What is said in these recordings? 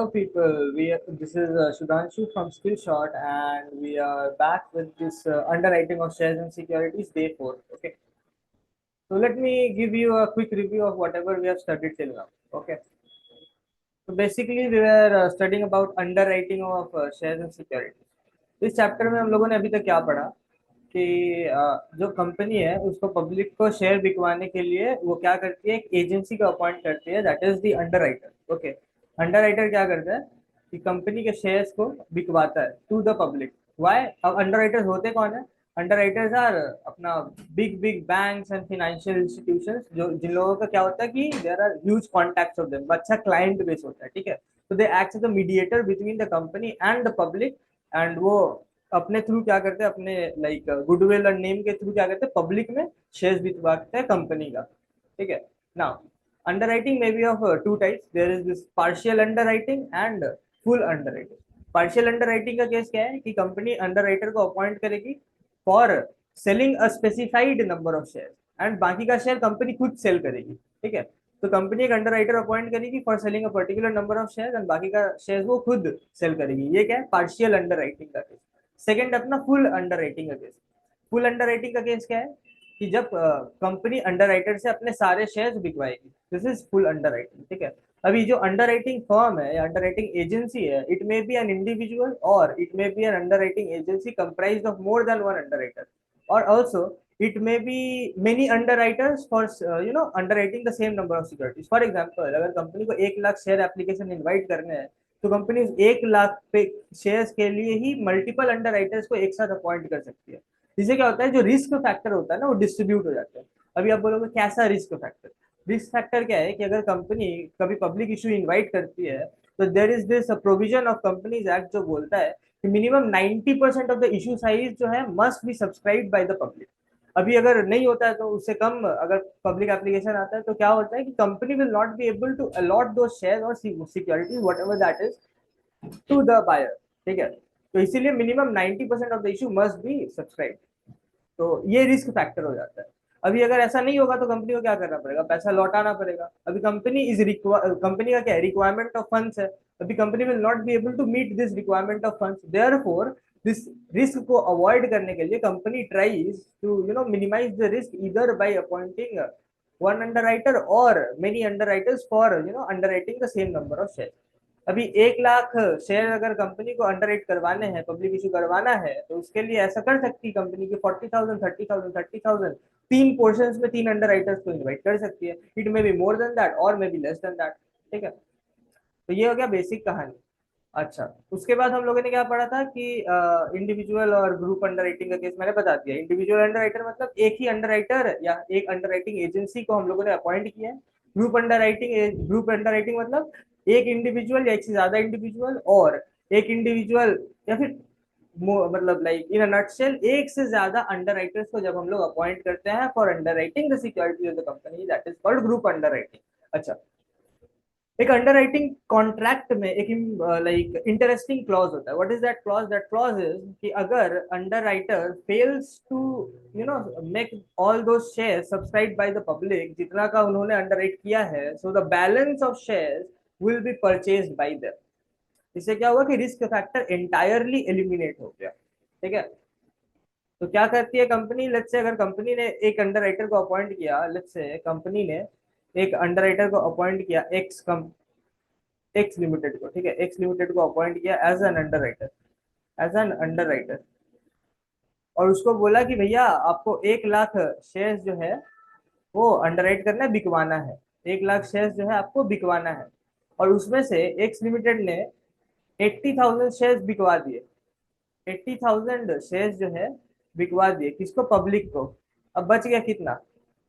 people. This is Sudhanshu from Skillshot, and we are back with this underwriting of shares and securities day 4. Okay, so let me give you a quick review of whatever we have studied till now. Okay, so basically we were studying about underwriting of shares and securities. इस chapter में हम लोगों ने अभी तक क्या पढ़ा कि जो कंपनी है उसको पब्लिक को शेयर बिकवाने के लिए वो क्या करती है, एक एजेंसी को अपॉइंट करती है, that is the underwriter. Okay, underwriter क्या करता है कि कंपनी के शेयर्स को बिकवाता है टू द पब्लिक. व्हाई? अब अंडरराइटर्स होते कौन है? अंडरराइटर्स आर अपना big big banks and financial institutions, जो जिन लोगों का क्या होता है कि there are huge contacts of them, अच्छा क्लाइंट बेस होता है. ठीक है, तो they act as the mediator between the company and the public. And वो अपने थ्रू क्या करते हैं, अपने लाइक गुडविल और नेम के थ्रू क्या करते हैं, पब्लिक में शेयर्स बिकवाते हैं कंपनी का. ठीक है. Now underwriting may be of two types. There is this partial underwriting and full underwriting. Partial underwriting का केस क्या है कि कंपनी अंडरराइटर को अपॉइंट करेगी for selling a specified number of share and बाकी का शेयर कंपनी खुद सेल करेगी. ठीक है, तो कंपनी एक अंडरराइटर अपॉइंट करेगी for selling a particular number of share and बाकी का शेयर वो खुद सेल करेगी. ये क्या है? पार्शियल अंडरराइटिंग का केस. सेकेंड अपना फुल अंडरराइटिंग का केस. फुल अंडरराइटिंग का केस क्या है कि जब कंपनी अंडरराइटर से अपने सारे शेयर्स बिकवाएगी. This is full underwriting. ठीक है, अभी जो अंडरराइटिंग फर्म है या अंडरराइटिंग एजेंसी है, it may be an individual और it may be an underwriting agency comprised of more than one underwriter, और also it may be many underwriters for underwriting the same number of securities. For example, अगर company को 1 lakh share application invite करने हैं तो company 1 lakh पे shares के लिए ही multiple underwriters को एक साथ अपॉइंट कर सकती है. इससे क्या होता है, जो रिस्क फैक्टर होता है ना वो डिस्ट्रीब्यूट हो जाता है. अभी आप बोलोगे कैसा रिस्क फैक्टर? रिस्क फैक्टर क्या है कि अगर कंपनी कभी पब्लिक इशू इनवाइट करती है तो there is this provision of companies act जो बोलता है कि minimum 90% of the issue size जो है must be subscribe by the public. अभी अगर नहीं होता है तो उससे कम अगर पब्लिक एप्लीकेशन आता है तो क्या होता है कि company will not be able to allot दो शेयर और securities whatever that is to the buyer. ठीक है, तो इसीलिए minimum 90% of the issue must be subscribe. तो ये रिस्क फैक्टर हो जाता है. अभी अगर ऐसा नहीं होगा तो कंपनी को क्या करना पड़ेगा, पैसा लौटाना पड़ेगा. अभी कंपनी का क्या है, रिक्वायरमेंट ऑफ फंड्स है. अभी company will not be able to meet this requirement of funds. Therefore this risk को अवॉइड करने के लिए company tries to minimise the risk either by appointing one underwriter और many underwriters for underwriting the same number of share. अभी 1 lakh share अगर company को underwrite करवाने हैं, पब्लिक इशू करवाना है, तो उसके लिए ऐसा कर सकती है कंपनी की 40,000 30,000 30,000 तीन पोर्शंस में 3 अंडरराइटर्स को इनवाइट कर सकती है. It may be more than that और may be less than that. ठीक है, तो ये हो गया बेसिक कहानी. अच्छा, उसके बाद हम लोगों ने क्या पढ़ा था कि इंडिविजुअल और ग्रुप अंडरराइटिंग का केस मैंने बता दिया. इंडिविजुअल अंडरराइटर मतलब एक ही अंडरराइटर या एक अंडरराइटिंग एजेंसी को हम लोगों ने अपॉइंट किया है. ग्रुप अंडरराइटिंग मतलब एक इंडिविजुअल या एक से ज्यादा इंडिविजुअल और एक इंडिविजुअल या फिर मतलब लाइक इन अ नटशेल एक से ज्यादा अंडरराइटर्स को जब हम लोग अपॉइंट करते हैं for underwriting the security of the company, that is called group underwriting. अच्छा, एक अंडरराइटिंग कॉन्ट्रैक्ट में एक लाइक इंटरेस्टिंग क्लॉज होता है. What is that clause? That clause is कि अगर underwriter fails to make all those share subscribe by the public, जितना का उन्होंने अंडरराइट किया है, so the balance of shares will be purchased by them. इससे क्या हुआ कि रिस्क फैक्टर एंटायरली एलिमिनेट हो गया. ठीक है, तो क्या करती है कंपनी? लेट्स से अगर कंपनी ने एक अंडरराइटर को अपॉइंट किया, लेट्स से कंपनी ने एक अंडरराइटर को अपॉइंट किया एक्स लिमिटेड को. ठीक है, एक्स लिमिटेड को अपॉइंट किया एज एन अंडरराइटर और उसको बोला कि भैया आपको 1 लाख शेयर्स जो है वो अंडरराइट करना है, बिकवाना है. 1 लाख शेयर्स जो है आपको बिकवाना है, और उसमें से एक्स लिमिटेड ने 80,000 शेयर्स बिकवा दिए. 80,000 शेयर्स जो है बिकवा दिए किसको? पब्लिक को. अब बच गया कितना?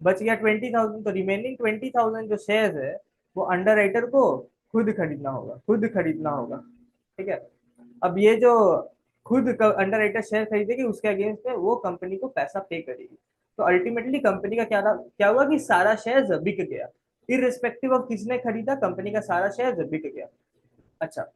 बच गया 20,000. तो रिमेनिंग 20,000 जो शेयर्स है वो अंडरराइटर को खुद खरीदना होगा. ठीक है, अब ये जो खुद अंडरराइटर शेयर खरीदेगी उसके अगेंस्ट में वो कंपनी को पैसा पे करेगी. तो अल्टीमेटली कंपनी का क्या हुआ कि सारा शेयर बिक गया, इररिस्पेक्टिव ऑफ किसने खरीदा, कंपनी का सारा शेयर बिक गया. अच्छा,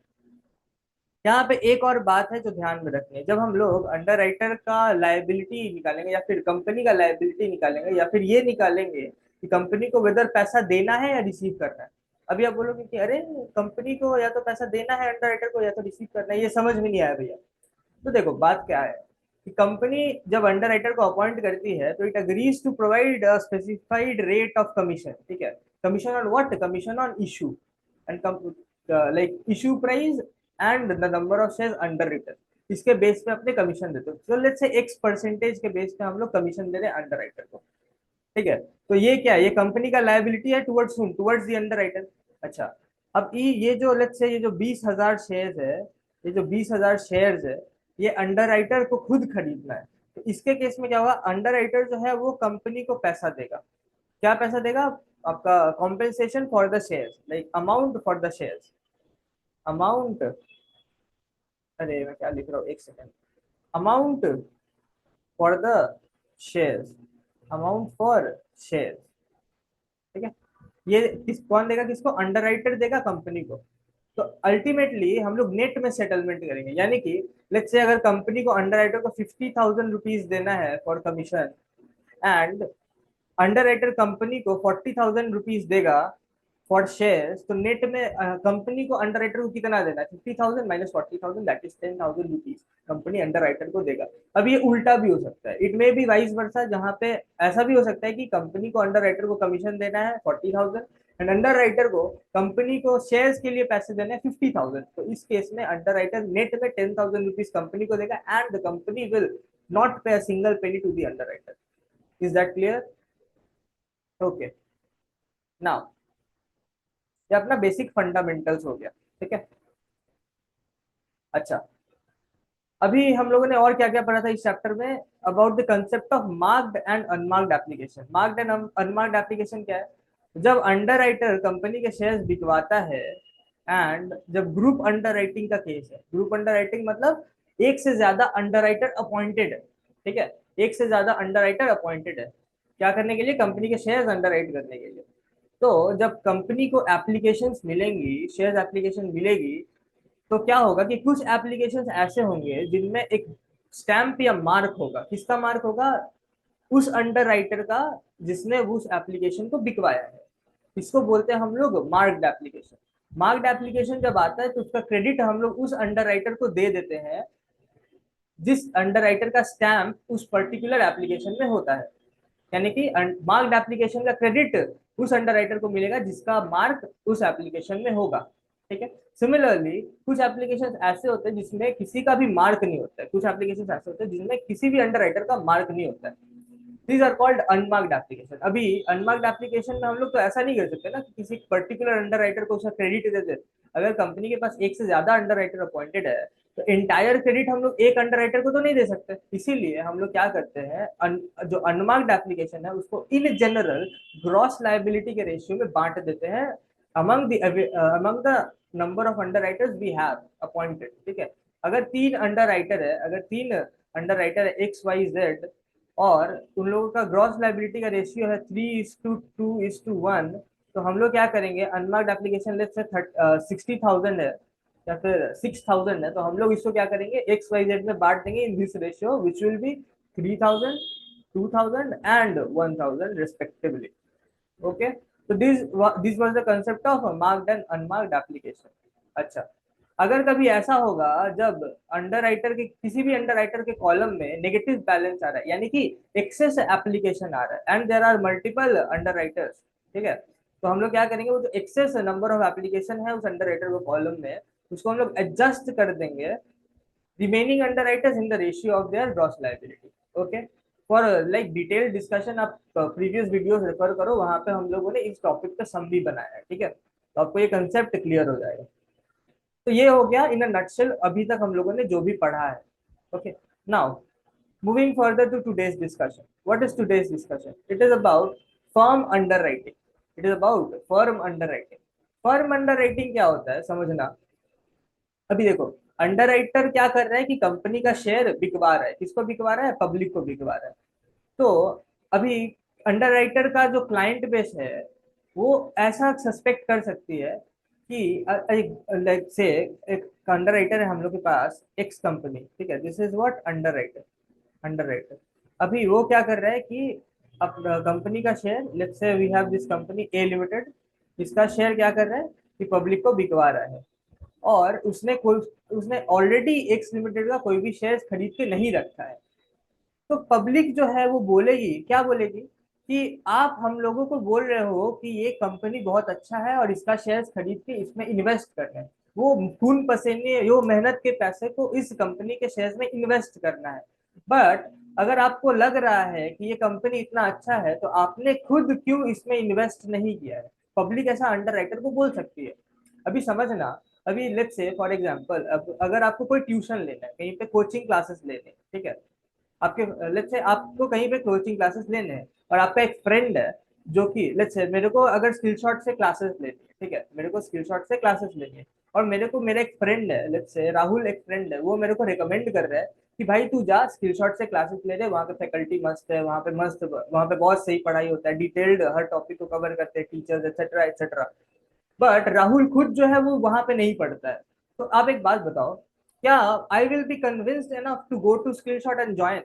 यहाँ पे एक और बात है जो ध्यान में रखनी है. जब हम लोग अंडरराइटर का लायबिलिटी निकालेंगे या फिर कंपनी का लायबिलिटी निकालेंगे या फिर ये निकालेंगे कि कंपनी को वेदर पैसा देना है या रिसीव करना है, अभी आप बोलोगे कि अरे कंपनी को या तो पैसा देना है अंडर को या तो रिसीव करना है, ये समझ में नहीं आया भैया। तो देखो बात क्या है कि कंपनी जब अंडर को अपॉइंट करती है तो it agrees to provide a specified rate of commission, ठीक है। Commission on what? Commission on issue and like issue price and the number of shares underwritten, इसके बेस पे अपने कमीशन देते हो। तो लेट्स से एक्स परसेंटेज के base पे हम लोग कमीशन दे रहे हैं अंडर को, ठीक है। तो ये क्या है? ये कंपनी का लायबिलिटी है टुवर्ड्स हुम? Towards the under. अच्छा, अब ये जो लेट्स से ये जो 20,000 शेयर्स है, ये जो 20,000 शेयर्स है, ये अंडर को खुद खरीदना है। तो इसके केस में क्या होगा? अंडर जो है वो कंपनी को पैसा देगा। क्या पैसा देगा? आपका compensation for the shares, like amount for the shares, amount. अरे मैं क्या लिख रहा हूँ, एक second. Amount for the shares, amount for shares, ठीक है। ये कौन देगा? किसको? अंडरराइटर देगा कंपनी को। तो अल्टीमेटली हम लोग नेट में सेटलमेंट करेंगे, यानी कि लेट्स से अगर कंपनी को अंडरराइटर को 50,000 रुपीज देना है for commission and underwriter company को 40,000 रुपीज देगा फॉर शेयर्स, तो नेट में कंपनी को अंडरराइटर को कितना देना है? 50,000 minus 40,000, that is 10,000 rupees company underwriter को देगा। अब ये उल्टा भी हो सकता है, it may B vice versa, जहां पे ऐसा भी हो सकता है कि कंपनी को अंडरराइटर को कमीशन देना है 40,000 एंड अंडरराइटर को कंपनी को शेयर्स के लिए पैसे देने हैं 50,000। तो इस केस में अंडरराइटर नेट में 10,000 रुपीज कंपनी को देगा and the company will not pay a single penny to the underwriter. Is that clear? Okay, now ये अपना बेसिक फंडामेंटल्स हो गया, ठीक है। अच्छा, अभी हम लोगों ने और क्या क्या पढ़ा था इस चैप्टर में? About the concept of marked and unmarked application. Marked and unmarked application क्या है? जब अंडर राइटर कंपनी के शेयर्स बिकवाता है एंड जब ग्रुप अंडर राइटिंग का केस है, ग्रुप अंडर राइटिंग मतलब एक से ज्यादा अंडर राइटर अपॉइंटेड है, ठीक है। एक से ज्यादा अंडर राइटर अपॉइंटेड है, क्या करने के लिए? कंपनी के शेयर्स अंडर राइट करने के लिए। तो जब कंपनी को एप्लीकेशंस मिलेंगी, शेयर्स एप्लीकेशन मिलेगी, तो क्या होगा कि कुछ एप्लीकेशंस ऐसे होंगे जिनमें एक स्टैंप या मार्क होगा। किसका मार्क होगा? उस अंडर राइटर का जिसने उस एप्लीकेशन को बिकवाया है। इसको बोलते हैं हम लोग मार्क्ड एप्लीकेशन। मार्क्ड एप्लीकेशन जब आता है तो उसका क्रेडिट हम लोग उस अंडर राइटर को दे देते हैं जिस अंडर राइटर का स्टैंप उस पर्टिकुलर एप्लीकेशन में होता है। यानी कि मार्क्ड एप्लीकेशन का क्रेडिट उस अंडर राइटर को मिलेगा जिसका मार्क उस एप्लीकेशन में होगा, ठीक है। सिमिलरली कुछ एप्लीकेशन ऐसे होते हैं जिसमें किसी का भी मार्क नहीं होता है, कुछ एप्लीकेशन ऐसे होते हैं जिसमें किसी भी अंडर राइटर का मार्क नहीं होता है। These are called unmarked application. अभी अनमार्क्ड एप्लीकेशन में हम लोग तो ऐसा नहीं कर सकते ना कि किसी पर्टिकुलर अंडर राइटर को उसका क्रेडिट दे दे। अगर कंपनी के पास एक से ज्यादा अंडर राइटर अपॉइंटेड है तो इंटायर क्रेडिट हम लोग एक अंडर राइटर को तो नहीं दे सकते। इसीलिए हम लोग क्या करते हैं, जो अनमार्क्ड एप्लीकेशन है उसको इन जनरल ग्रॉस लाइबिलिटी के रेशियो में बांट देते हैं among the number of underwriters we have appointed, ठीक है। अगर तीन अंडर राइटर है, अगर तीन अंडर राइटर है XYZ और उन लोगों का ग्रॉस लाइबिलिटी का रेशियो है 3:2:1, तो हम लोग क्या करेंगे? अनमार्क्ड एप्लीकेशन लेट्स से 60,000 है या फिर 6,000 है, तो हम लोग इसको क्या करेंगे? XYZ में बांट देंगे in this ratio which will be 3,000, 2,000 and 1,000 respectively. Okay, तो this was the concept of marked and unmarked application. अच्छा, अगर कभी ऐसा होगा जब अंडर राइटर के किसी भी अंडर राइटर के कॉलम में नेगेटिव बैलेंस आ रहा है, यानी कि एक्सेस एप्लीकेशन आ रहा है and there are multiple underwriters, ठीक है, तो हम लोग क्या करेंगे? वो जो एक्सेस नंबर ऑफ एप्लीकेशन है उस अंडर राइटर के कॉलम में, उसको हम लोग एडजस्ट कर देंगे remaining underwriters in the ratio of their gross liability. Okay, for like detailed discussion आप previous videos रेफर करो, वहां पे हम लोगों ने इस टॉपिक पे सम भी बनाया है, ठीक है। तो आपको ये कंसेप्ट क्लियर हो जाएगा। तो ये हो गया इन अ नटशेल अभी तक हम लोगों ने जो भी पढ़ा है। Okay, now moving further to today's discussion. What is today's discussion? It is about firm underwriting. It is about firm underwriting. firm underwriting क्या होता है समझना। अभी देखो, अंडर राइटर क्या कर रहा है कि कंपनी का शेयर बिकवा रहा है। किसको बिकवा रहा है? पब्लिक को बिकवा रहा है। तो अभी अंडर राइटर का जो क्लाइंट बेस है वो ऐसा सस्पेक्ट कर सकती है कि लाइक से एक अंडर राइटर है हम लोग के पास एक्स कंपनी, ठीक है। This is what under writer. Under writer अभी वो क्या कर रहा है कि अब कंपनी का share, let's say we have this company A limited, इसका शेयर क्या कर रहा है कि पब्लिक को बिकवा रहा है, और उसने ऑलरेडी एक्स लिमिटेड का कोई भी शेयर खरीद के नहीं रखा है। तो पब्लिक जो है वो बोलेगी, क्या बोलेगी कि आप हम लोगों को बोल रहे हो कि ये कंपनी बहुत अच्छा है और इसका शेयर खरीद के इसमें इन्वेस्ट करना है, वो खून पसीने यो मेहनत के पैसे को इस कंपनी के शेयर में इन्वेस्ट करना है। बट अगर आपको लग रहा है कि ये कंपनी इतना अच्छा है तो आपने खुद क्यों इसमें इन्वेस्ट नहीं किया है, पब्लिक ऐसा अंडर राइटर को बोल सकती है। अभी समझना, अभी लेट्स से फॉर एग्जांपल, अब अगर आपको कोई ट्यूशन लेना है, कहीं पे कोचिंग क्लासेस लेने हैं, ठीक है, आपके लेट्स से आपको कहीं पे कोचिंग क्लासेस लेने हैं और आपका एक फ्रेंड है जो कि लेट्स से मेरे को अगर स्किल शॉट से क्लासेस लेनी है, ठीक है, मेरे को स्किल शॉट से क्लासेस लेनी है, और मेरे को मेरा एक फ्रेंड है, लेट्स से राहुल एक फ्रेंड है, वो मेरे को रिकमेंड कर रहा है कि भाई तू जा स्किल शॉट से क्लासेस ले ले, वहाँ पे फैकल्टी मस्त है, वहाँ पे मस्त, वहाँ पे बहुत सही पढ़ाई होता है, डिटेल्ड हर टॉपिक को कवर करते हैं teachers etcetera etcetera. But Rahul खुद जो है वो वहां पे नहीं पढ़ता है। तो आप एक बात बताओ, क्या I will be convinced enough to go to skill shot and join?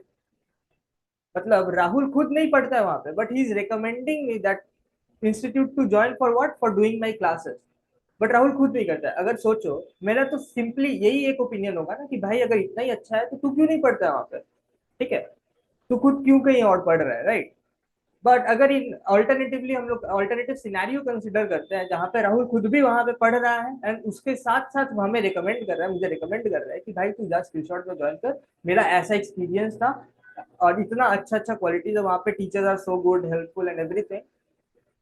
मतलब राहुल खुद नहीं पढ़ता है वहां पे, but he is recommending me that institute to join for what, for doing my classes. But Rahul खुद नहीं करता है। अगर सोचो, मेरा तो सिंपली यही एक ओपिनियन होगा ना कि भाई अगर इतना ही अच्छा है तो तू क्यों नहीं पढ़ता है वहां पे, ठीक है, तू खुद क्यों कहीं और पढ़ रहा है, राइट? बट अगर इन ऑल्टरनेटिवली हम लोग ऑल्टरनेटिव सिनेरियो कंसिडर करते हैं जहां पे राहुल खुद भी वहां पे पढ़ रहा है एंड उसके साथ साथ हमें रिकमेंड कर रहा है, मुझे रिकमेंड कर रहा है कि भाई तू जा स्किल शॉट में ज्वाइन कर, मेरा ऐसा एक्सपीरियंस था और इतना अच्छा अच्छा क्वालिटी है वहां पे, teachers are so good helpful and everything,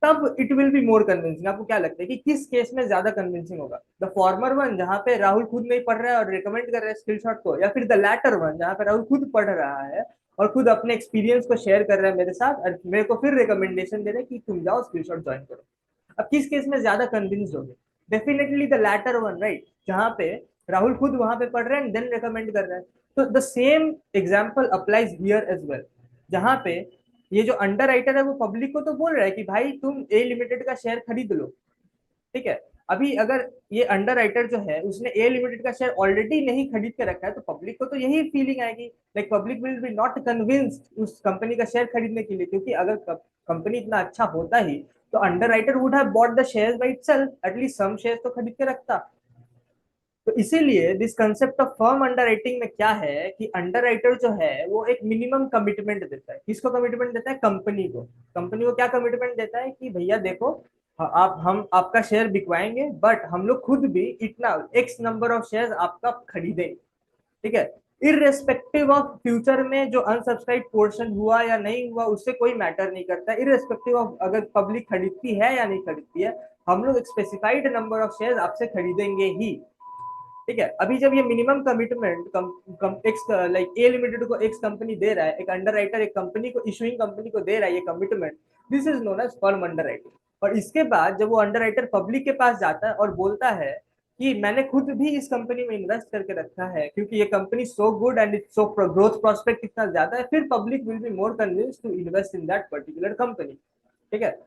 तब it will be more convincing. आपको क्या लगता है कि किस केस में ज्यादा कन्विंसिंग होगा, द फॉर्मर वन जहां पे राहुल खुद नहीं पढ़ रहा है और रिकमेंड कर रहा है स्किल शॉट को, या फिर द लैटर वन जहां पे राहुल खुद पढ़ रहा है और खुद अपने एक्सपीरियंस को शेयर कर रहा है मेरे साथ और मेरे को फिर रिकमेंडेशन दे रहा है कि तुम जाओ स्किल शॉट ज्वाइन करो? अब किस केस में ज्यादा कन्विंस होगे? Definitely the latter one, right, जहां पे राहुल खुद वहां पे पढ़ रहा है देन रिकमेंड कर रहा है। तो the same example applies here as well, जहां पे ये जो अंडर राइटर है वो पब्लिक को तो बोल रहा है कि भाई तुम ए लिमिटेड का शेयर खरीद लो, ठीक है। अभी अगर ये अंडर राइटर जो है उसने ए लिमिटेड का शेयर ऑलरेडी नहीं खरीद के रखा है तो पब्लिक को तो यही फीलिंग आएगी, like public will B not convinced उस कंपनी का शेयर खरीदने के लिए, क्योंकि अगर कंपनी इतना अच्छा होता ही तो underwriter would have bought the shares by itself, at least some shares तो खरीद के रखता। तो इसीलिए this concept of firm underwriting में क्या है कि अंडर राइटर जो है वो एक मिनिमम कमिटमेंट देता है। किसको कमिटमेंट देता है? कंपनी को। कंपनी को क्या कमिटमेंट देता है कि भैया देखो, आप हम आपका शेयर बिकवाएंगे बट हम लोग खुद भी इतना एक्स नंबर ऑफ शेयर आपका खरीदेंगे, ठीक है। इररेस्पेक्टिव ऑफ फ्यूचर में जो अनसब्सक्राइब पोर्शन हुआ या नहीं हुआ उससे कोई मैटर नहीं करता, इररेस्पेक्टिव ऑफ अगर पब्लिक खरीदती है या नहीं खरीदती है, हम लोग एक स्पेसिफाइड नंबर ऑफ शेयर आपसे खरीदेंगे ही, ठीक है। अभी जब ये minimum commitment X like A limited को एक्स कंपनी दे रहा है, एक अंडर राइटर एक कंपनी को, इशूइंग कंपनी को दे रहा है ये commitment, this is known as firm underwriting. और इसके बाद जब वो अंडर राइटर पब्लिक के पास जाता है और बोलता है कि मैंने खुद भी इस कंपनी में इन्वेस्ट करके रखा है क्योंकि ये company so good and it's so growth prospect इतना ज्यादा है, फिर public will be more convinced to invest in that particular company, ठीक है।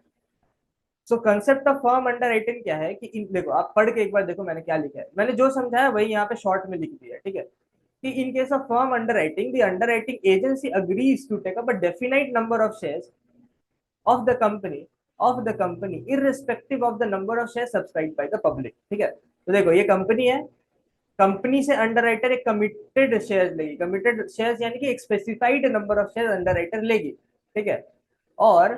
So concept of firm underwriting क्या है कि देखो आप पढ़ के एक बार देखो मैंने क्या लिखा है, मैंने जो समझाया वही यहाँ पे शॉर्ट में लिख दिया है, ठीक है। कि in case of firm underwriting the underwriting agency agrees to take up a definite number of shares of the company irrespective of the number of share subscribe by the public, ठीक है। तो देखो ये company है, company से underwriter एक committed share लेगी, committed share यानी कि एक specified number of share underwriter लेगी, ठीक है। और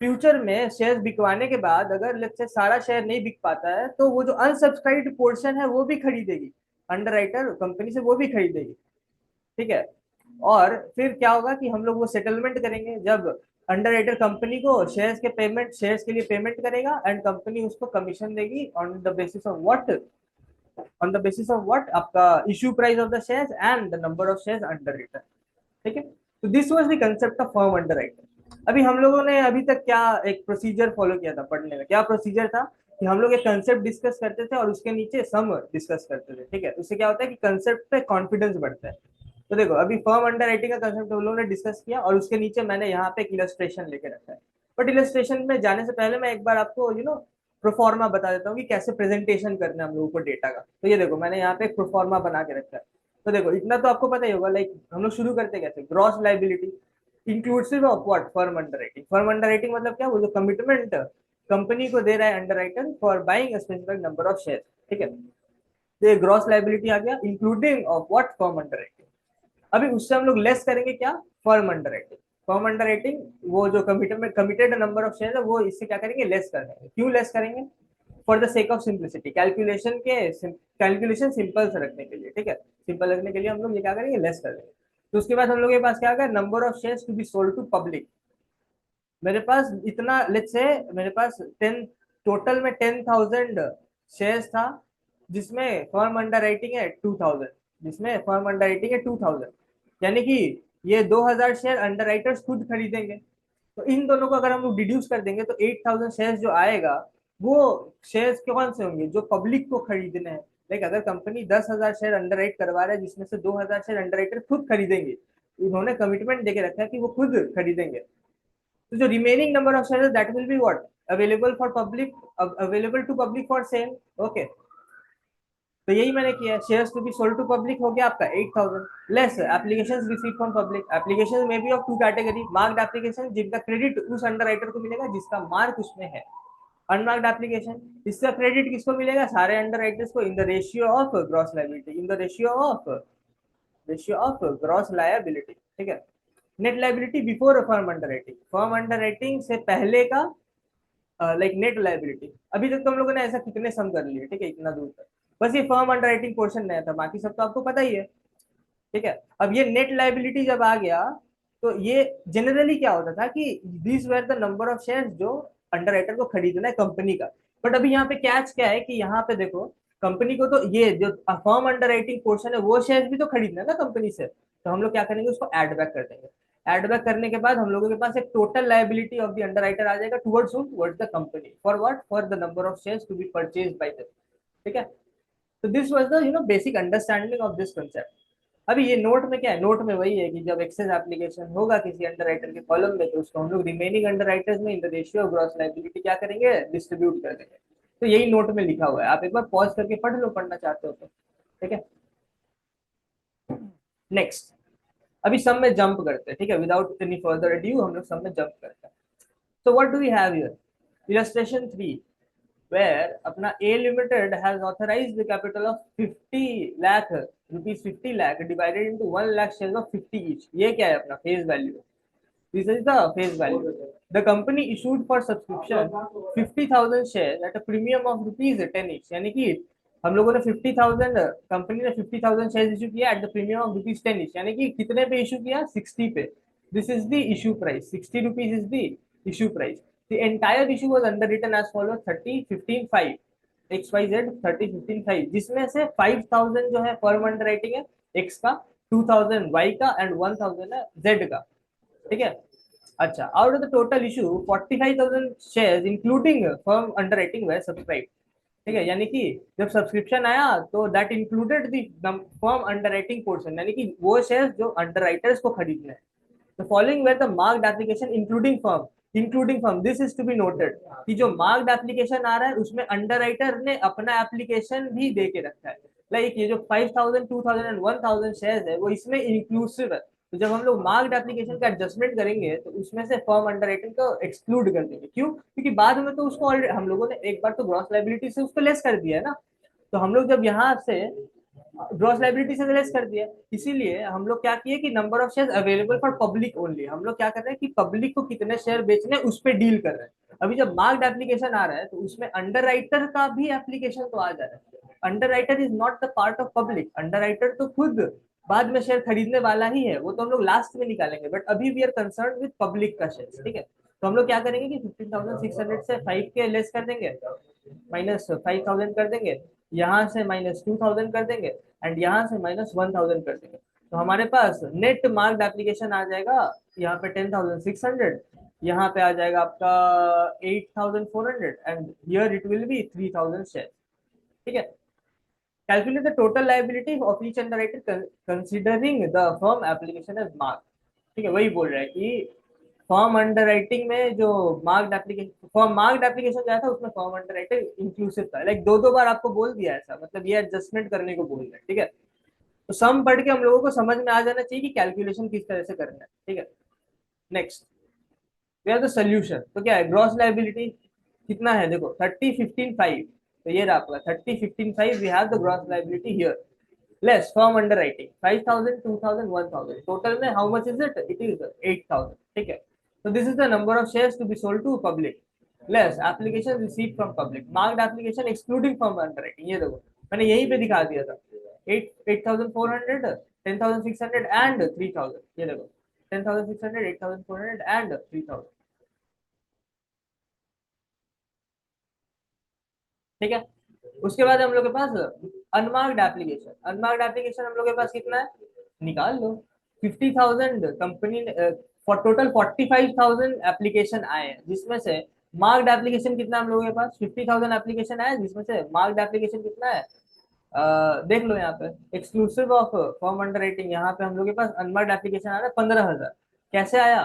फ्यूचर में शेयर बिकवाने के बाद अगर लेट्स से सारा शेयर नहीं बिक पाता है तो वो जो अनसब्सक्राइब्ड पोर्शन है वो भी खरीदेगी, अंडर राइटर कंपनी से वो भी खरीदेगी, ठीक है। और फिर क्या होगा कि हम लोग वो सेटलमेंट करेंगे जब अंडर राइटर कंपनी को शेयर्स के लिए पेमेंट करेगा एंड कंपनी उसको कमीशन देगी on the basis of what, आपका issue price of the shares and the number of shares underwritten, ठीक है। तो this was the concept of firm underwriter. अभी हम लोगों ने अभी तक क्या एक प्रोसीजर फॉलो किया था पढ़ने में, क्या प्रोसीजर था कि हम लोग एक कंसेप्ट डिस्कस करते थे और उसके नीचे सम डिस्कस करते थे, ठीक है। उससे क्या होता है कि कंसेप्ट पे कॉन्फिडेंस बढ़ता है। तो देखो अभी फर्म अंडर राइटिंग का कंसेप्ट हम लोगों ने डिस्कस किया और उसके नीचे मैंने यहाँ पे एक इलस्ट्रेशन लेके रखा है। बट इलस्ट्रेशन में जाने से पहले मैं एक बार आपको प्रोफॉर्मा बता देता हूँ कि कैसे प्रेजेंटेशन करना है हम लोगों को डेटा का। तो ये देखो मैंने यहाँ पे एक प्रोफॉर्मा बना के रखा है। तो देखो इतना तो आपको पता ही होगा, लाइक हम लोग शुरू करते कैसे, gross liability inclusive of what, firm under writing. Firm under writing मतलब क्या, वो जो कमिटमेंट कंपनी को दे रहा है underwriter for buying a specific number of share, ठीक है। तो ये ग्रॉस लायबिलिटी आ गया, including of what, firm underwriting. अभी उससे हम लोग लेस करेंगे क्या, फर्म अंडरराइटिंग। फर्म अंडरराइटिंग वो जो कमिटेड नंबर ऑफ शेयर है वो इससे क्या करेंगे, लेस कर देंगे। क्यों लेस करेंगे, for the sake of simplicity, calculation simple से रखने के लिए, ठीक है। सिंपल रखने के लिए हम लोग ये क्या करेंगे, लेस कर देंगे। तो उसके बाद हम लोग के पास क्या आएगा, number of shares to be sold to public. मेरे पास इतना, लेट्स से मेरे पास 10, टोटल में 10,000 शेयर्स था, जिसमें फर्म अंडर राइटिंग है 2,000, जिसमें फर्म अंडर राइटिंग है 2,000, यानी कि ये 2,000 शेयर अंडर राइटर्स खुद खरीदेंगे। तो इन दोनों को अगर हम लोग डिड्यूस कर देंगे तो 8,000 शेयर्स जो आएगा वो शेयर्स कौन से होंगे, जो पब्लिक को खरीदने हैं। लाइक अगर कंपनी 10,000 शेयर अंडर राइट करवा रहा है, जिसमें से 2,000 शेयर अंडर राइटर खुद खरीदेंगे, उन्होंने कमिटमेंट देके रखा है कि वो खुद खरीदेंगे। तो जो remaining number of shares that will be what, available for public, available to public for sale, okay. तो यही मैंने किया, shares to be sold to public हो गया आपका 8,000, less applications received from public. Applications में be of two category, marked application जिनका credit उस अंडरराइटर को मिलेगा जिसका मार्क उसमें है, अनमार्क्ड एप्लीकेशन इसका क्रेडिट किसको मिलेगा, सारे अंडरराइटर्स को, in the ratio of gross liability, in the ratio of gross liability, ठीक है। Net liability before firm underwriting, firm underwriting से पहले का लाइक नेट लायबिलिटी। अभी तक तो हम लोगों ने ऐसा कितने सम कर लिए, ठीक है, इतना दूर तक। बस ये फर्म अंडरराइटिंग पोर्शन नया था, बाकी सब तो आपको पता ही है, ठीक है। अब ये नेट लायबिलिटी जब आ गया, तो ये जनरली क्या होता था कि this were the number of shares जो अंडरराइटर को खरीदना है कंपनी का। बट अभी यहाँ पे कैच क्या है कि यहाँ पे देखो, कंपनी को तो ये जो फर्म अंडरराइटिंग पोर्शन है वो शेयर्स भी तो खरीदना है ना कंपनी से। तो हम लोग क्या करेंगे, उसको एड बैक कर देंगे। एड बैक करने के बाद हम लोगों के पास एक total liability of the underwriter आ जाएगा towards the company, for what, for the number of shares to be purchased by them, ठीक है। तो this was the basic understanding of this concept. अभी ये नोट में क्या है, नोट में वही है कि जब एक्सेस एप्लीकेशन होगा किसी अंडरराइटर के कॉलम में, तो उसको हम लोग रिमेनिंग अंडरराइटर्स में in the ratio of gross liability क्या करेंगे, डिस्ट्रीब्यूट कर देंगे। तो यही नोट में लिखा हुआ है, आप एक बार पॉज करके पढ़ लो, पढ़ना चाहते हो तो, ठीक है। नेक्स्ट, अभी सब में जंप करते हैं, ठीक है, विदाउट एनी फर्दर अड्यू हम लोग सब में जंप करते हैं। So what do we have here? Illustration 3, where अपना A Limited has authorized the capital of 50 lakh rupees, 50 lakh divided into 1 lakh shares of 50 each. ये क्या है अपना face value, this is the face value. The company issued for subscription 50,000 shares at a premium of rupees 10 each. यानी कि हम लोगों ने 50,000, company ने 50,000 शेयर इशू किया at the premium of rupees 10 each, यानी कि कितने पे इशू किया, 60 पे। This is the issue price, 60 rupees is the issue price. The entire issue was underwritten as follow 30 15 5 XYZ 30 15 5, जिसमें से 5,000 जो है फर्म अंडर राइटिंग है X का, 2,000 Y का एंड 1,000 है Z का, ठीक है। अच्छा, out of the total issue 45,000 shares including firm under writing way subscribe, ठीक है। यानी कि जब सब्सक्रिप्शन आया तो that included the firm under writing portion, यानी कि वो शेयर्स जो अंडर राइटर्स को खरीदने हैं। The following were the marked application including firm, this is to be noted कि जो marked application आ रहा है उसमें अंडरराइटर ने अपना एप्लीकेशन भी दे के रखा है। लाइक ये जो 5,000 2,000 एंड 1,000 शेयर्स है वो इसमें इंक्लूसिव है। तो जब हम लोग मार्क्ड एप्लीकेशन का एडजस्टमेंट करेंगे तो उसमें से फर्म अंडरराइटिंग को एक्सक्लूड कर देंगे। क्यों, क्योंकि बाद में तो उसको हम लोगों ने एक बार तो ग्रॉस लायबिलिटी से उसको लेस कर दिया है ना। तो हम लोग जब यहाँ से ग्रॉस लायबिलिटी से लेस कर दिया, इसीलिए हम लोग क्या किए कि number of share available for public only, हम लोग क्या कर रहे हैं कि पब्लिक को कितने शेयर बेचने उस पर डील कर रहे हैं। अभी जब मार्क्ड एप्लीकेशन आ रहा है तो उसमें अंडरराइटर का भी एप्लीकेशन तो आ जा रहा है। Underwriter is not the part of public, underwriter तो खुद बाद में शेयर खरीदने वाला ही है, वो तो हम लोग लास्ट में निकालेंगे, बट अभी we are concern with public का शेयर, ठीक है। तो हम लोग क्या करेंगे कि 15,600 से 5 के लेस कर देंगे, माइनस 5,000 कर देंगे, यहाँ से माइनस 2,000 कर देंगे एंड यहाँ से माइनस 1,000 कर देंगे। तो हमारे पास नेट मार्क्ड एप्लीकेशन आ जाएगा यहाँ पे 10,600, यहाँ पे आ जाएगा आपका 8,400 and here it will be 3,000 share, ठीक है। Calculate the total liability of each underwriter considering the firm application as mark, ठीक है। वही बोल रहा है कि फॉर्म अंडर राइटिंग में जो मार्क्ड एप्लीकेशन जो था उसमें फॉर्म अंडर राइटिंग इंक्लूसिव था। लाइक दो बार आपको बोल दिया ऐसा, मतलब ये एडजस्टमेंट करने को बोल रहा है, ठीक है। तो सम पढ़ के हम लोगों को समझ में आ जाना चाहिए कि कैलकुलेशन किस तरह से करना है, ठीक है। Next we have the solution. तो क्या है, ग्रॉस लायबिलिटी कितना है देखो 30,15,5, तो ये रहा आपका 30,15,5, we have the gross liability here, less firm underwriting 5,000, 2,000, 1,000, total में how much is it is 8,000, ठीक है। तो this is the number of shares to be sold to public, less application receive from public, marked application excluding firm underwriting, ये देखो मैंने यहीं पे दिखा दिया था, 8,400, 10,600 एंड 3,000, ये देखो 10,600, 8,400 एंड 3,000, ठीक है। उसके बाद हम लोग के पास अनमार्क्ड एप्लीकेशन, अनमार्क्ड एप्लीकेशन हम लोग के पास कितना है, निकाल लो। 50,000 कंपनी, फॉर टोटल 45,000 एप्लीकेशन आए हैं, जिसमें से मार्क्ड एप्लीकेशन कितना हम लोगों के पास, 50,000 एप्लीकेशन आए जिसमें से मार्क्ड एप्लीकेशन कितना है, देख लो यहाँ पे exclusive of form under writing, यहाँ पे हम लोग के पास अनमार्क्ड एप्लीकेशन आ रहा है 15,000। कैसे आया,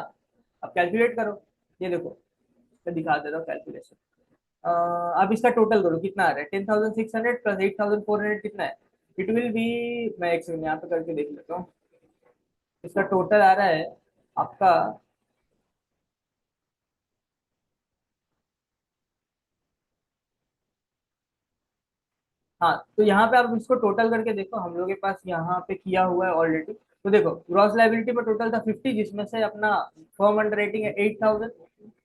अब कैलकुलेट करो, ये देखो मैं दिखा देता हूँ कैलकुलेशन। अब इसका टोटल करो कितना आ रहा है, 10,600 प्लस 8,400 कितना है, इट विल बी, मैं एक सेकंड यहाँ पे करके देख लेता हूँ, इसका टोटल आ रहा है आपका, हाँ तो यहाँ पे आप इसको टोटल करके देखो, हम लोग के पास यहाँ पे किया हुआ है ऑलरेडी। तो देखो ग्रॉस लायबिलिटी पर टोटल था 50, जिसमें से अपना फर्म अंडर रेटिंग है 8,000,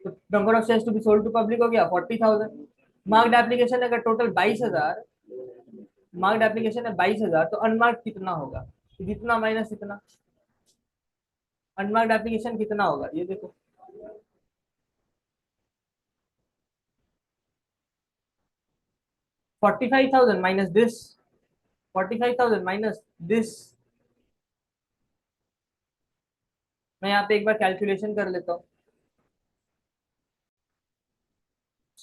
तो number of shares to be sold to public हो गया 40,000। मार्क्ड एप्लीकेशन अगर टोटल 22,000, मार्क्ड एप्लीकेशन है 22,000, तो अनमार्क्ड कितना होगा, तो जितना माइनस इतना, अनमार्क्ड एप्लीकेशन कितना होगा ये देखो, 45,000 माइनस दिस, 45,000 माइनस दिस, मैं यहाँ पे एक बार कैलकुलेशन कर लेता हूँ।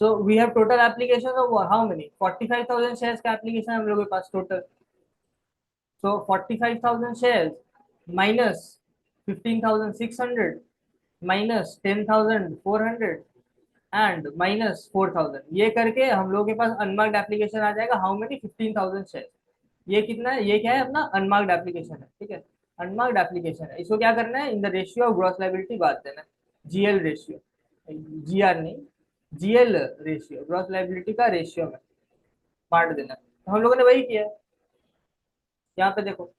So we have total application of how many, 45,000 shares का एप्लीकेशन हम लोगों के पास total. So 45,000 shares minus 15,600 minus 10,400 and minus 4,000, ये करके हम लोग के पास अनमार्क्ड एप्लीकेशन आ जाएगा हाउ मेनी, 15,000 शेयर। ये कितना है, ये क्या है अपना अनमार्क्ड एप्लीकेशन है, ठीक है। अनमार्क्ड एप्लीकेशन है, इसको क्या करना है, in the ratio of gross liability बांट देना है, जीएल रेशियो, जीआर नहीं, जीएल रेशियो, ग्रॉस लायबिलिटी का रेशियो में बांट देना है। तो हम लोगों ने वही किया है, यहाँ पे देखो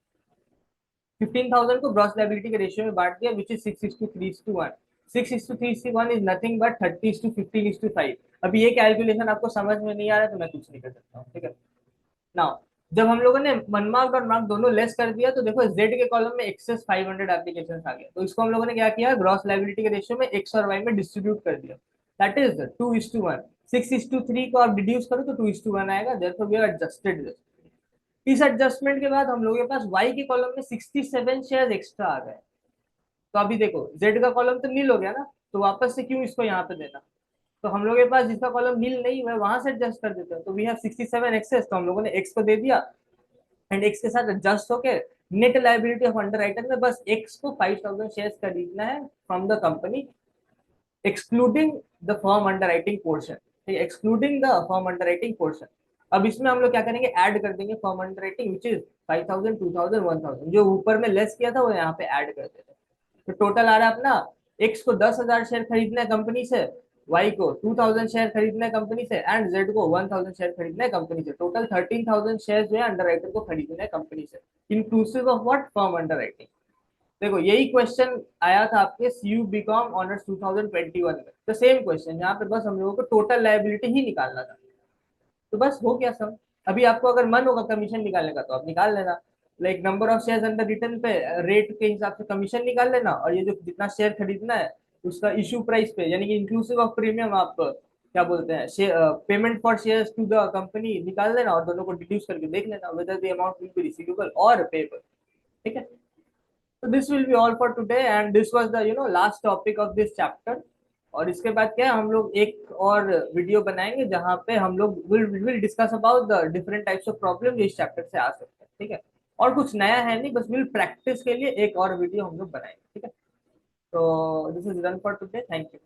15,000 को ग्रॉस लायबिलिटी के रेशियो में बांट दिया, which is 6:3:1, 6:3:1 is nothing but 30:15:5। अभी ये कैलकुलेशन आपको समझ में नहीं आ रहा है तो मैं कुछ नहीं कर सकता हूँ, ठीक है। नाउ जब हम लोगों ने मनमार्क और मार्क दोनों लेस कर दिया, तो देखो जेड के कॉलम में एक्सेस 500 एप्लीकेशन आ गया, तो इसको हम लोगों ने क्या किया, ग्रॉस लायबिलिटी के रेशियो में एक्स और वाई में डिस्ट्रीब्यूट कर दिया, दैट इज 2:1। 6:3 को आप डिड्यूस करो तो 2:1 आएगा, therefore we have adjusted this. इस एडजस्टमेंट के बाद हम लोगों के पास वाई के कॉलम में 67 शेयर एक्स्ट्रा आ गए। तो अभी देखो जेड का कॉलम तो नील हो गया ना, तो वापस से क्यों इसको यहाँ पे देना, तो हम लोग के पास जिसका कॉलम नील नहीं हुआ है वहां से एडजस्ट कर देते हैं, तो वी हैव 67 एक्सेस, तो हम लोगों ने एक्स को दे दिया, एंड एक्स के साथ एडजस्ट होके net liability of under writer में बस एक्स को 5,000 शेयर्स खरीदना है from the company, excluding the firm under writing portion, excluding the firm under writing portion. अब इसमें हम लोग क्या करेंगे, ऐड कर देंगे firm under writing which is 5,000, 2,000, 1,000, जो ऊपर में लेस किया था वो यहाँ पे ऐड कर देते हैं। तो टोटल आ रहा है अपना, एक्स को 10,000 शेयर खरीदना है कंपनी से, वाई को 2,000 शेयर खरीदना है कंपनी से, एंड जेड को 1,000 शेयर खरीदना है कंपनी से, टोटल 13,000 शेयर जो है अंडर राइटर को खरीदना है कंपनी से, inclusive of what, firm under writing. देखो यही क्वेश्चन आया था आपके सीयू बीकॉम ऑनर्स 2021 में, तो सेम क्वेश्चन यहाँ पे, बस हम लोगों को टोटल लायबिलिटी ही निकालना था, तो बस हो गया सब। अभी आपको अगर मन होगा कमीशन निकालने का तो आप निकाल लेना, like number of shares under return पे रेट के हिसाब से कमीशन निकाल लेना, और ये जो जितना शेयर खरीदना है उसका इशू प्राइस पे, यानी कि इंक्लूसिव ऑफ प्रीमियम, आप क्या बोलते हैं, payment for shares to the company निकाल लेना, और दोनों को डिड्यूस करके देख लेना whether the amount will be receivable और पेबल, ठीक है। So this will be all for today, and this was the last topic of this chapter। और इसके बाद क्या है, हम लोग एक और वीडियो बनाएंगे जहाँ पे हम लोग will discuss about the different types of problem जो इस चैप्टर से आ सकते हैं, ठीक है। और कुछ नया है नहीं, बस विल प्रैक्टिस के लिए एक और वीडियो हम लोग बनाएंगे, ठीक है। तो this is done for today, thank you.